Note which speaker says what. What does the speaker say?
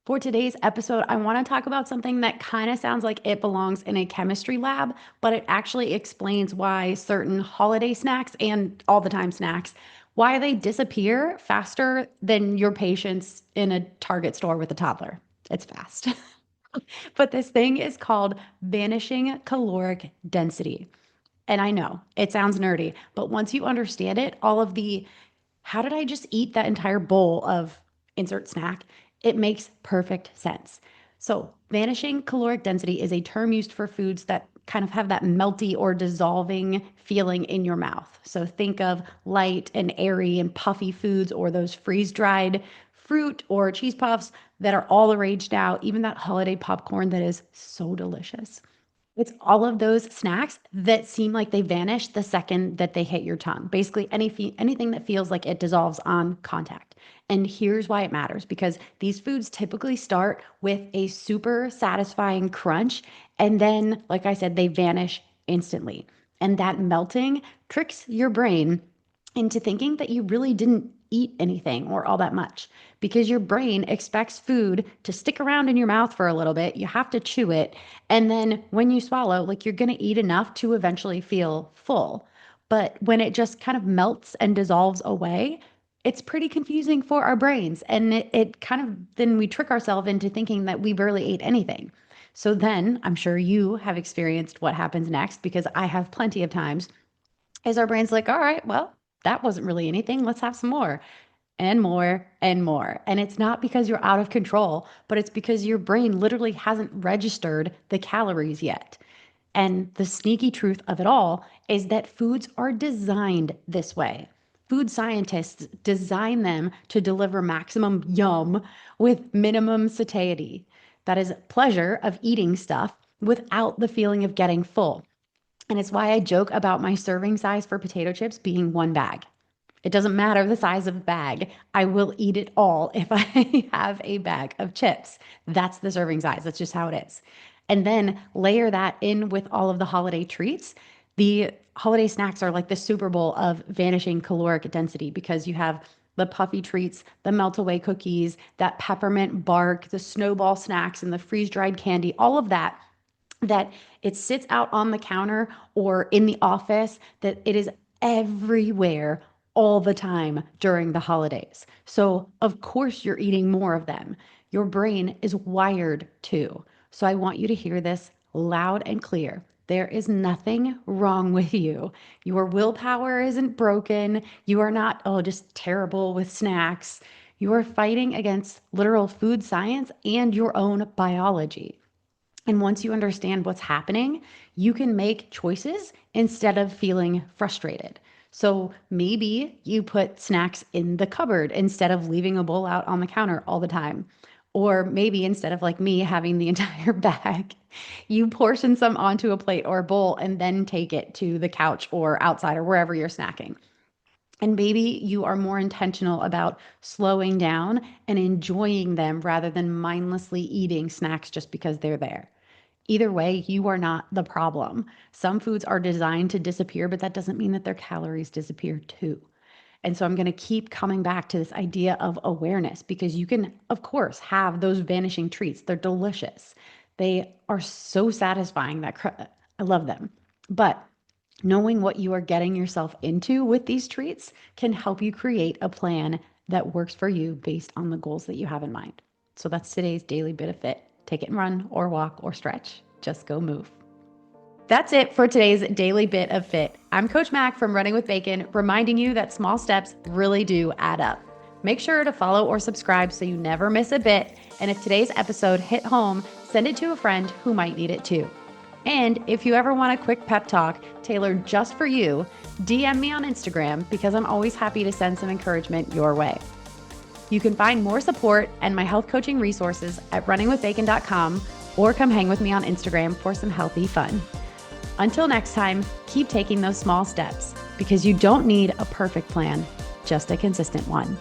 Speaker 1: For today's episode, I want to talk about something that kind of sounds like it belongs in a chemistry lab, but it actually explains why certain holiday snacks and all the time snacks, why they disappear faster than your patience in a Target store with a toddler. It's fast. But this thing is called vanishing caloric density. And I know it sounds nerdy, but once you understand it, all of the how did I just eat that entire bowl of insert snack? It makes perfect sense. So, vanishing caloric density is a term used for foods that kind of have that melty or dissolving feeling in your mouth. So, think of light and airy and puffy foods or those freeze dried fruit or cheese puffs that are all the rage now, even that holiday popcorn that is so delicious. It's all of those snacks that seem like they vanish the second that they hit your tongue. Basically, anything that feels like it dissolves on contact. And here's why it matters because these foods typically start with a super satisfying crunch. And then, like I said, they vanish instantly. And that melting tricks your brain into thinking that you really didn't eat anything or all that much because your brain expects food to stick around in your mouth for a little bit. You have to chew it. And then when you swallow, like you're going to eat enough to eventually feel full. But when it just kind of melts and dissolves away, it's pretty confusing for our brains. And it kind of then we trick ourselves into thinking that we barely ate anything. So then I'm sure you have experienced what happens next because I have plenty of times is our brain's like, all right, well, that wasn't really anything. Let's have some more and more and more. And it's not because you're out of control, but it's because your brain literally hasn't registered the calories yet. And the sneaky truth of it all is that foods are designed this way. Food scientists design them to deliver maximum yum with minimum satiety. That is pleasure of eating stuff without the feeling of getting full. And it's why I joke about my serving size for potato chips being one bag. It doesn't matter the size of the bag. I will eat it all if I have a bag of chips. That's the serving size. That's just how it is. And then layer that in with all of the holiday treats. The holiday snacks are like the Super Bowl of vanishing caloric density because you have the puffy treats, the melt away cookies, that peppermint bark, the snowball snacks, and the freeze dried candy, all of that it sits out on the counter or in the office, that it is everywhere all the time during the holidays. So, of course, you're eating more of them. Your brain is wired to. So, I want you to hear this loud and clear. There is nothing wrong with you. Your willpower isn't broken. You are not, oh, just terrible with snacks. You are fighting against literal food science and your own biology. And once you understand what's happening, you can make choices instead of feeling frustrated. So maybe you put snacks in the cupboard instead of leaving a bowl out on the counter all the time. Or maybe instead of like me having the entire bag, you portion some onto a plate or a bowl and then take it to the couch or outside or wherever you're snacking. And maybe you are more intentional about slowing down and enjoying them rather than mindlessly eating snacks just because they're there. Either way, you are not the problem. Some foods are designed to disappear, but that doesn't mean that their calories disappear too. And so I'm going to keep coming back to this idea of awareness because you can, of course, have those vanishing treats. They're delicious. They are so satisfying I love them. But knowing what you are getting yourself into with these treats can help you create a plan that works for you based on the goals that you have in mind. So that's today's daily bit of fit. Take it and run or walk or stretch. Just go move. That's it for today's daily bit of fit. I'm Coach Mack from Running with Bacon, reminding you that small steps really do add up. Make sure to follow or subscribe so you never miss a bit. And if today's episode hit home, send it to a friend who might need it too. And if you ever want a quick pep talk tailored just for you, DM me on Instagram because I'm always happy to send some encouragement your way. You can find more support and my health coaching resources at runningwithbacon.com or come hang with me on Instagram for some healthy fun. Until next time, keep taking those small steps because you don't need a perfect plan, just a consistent one.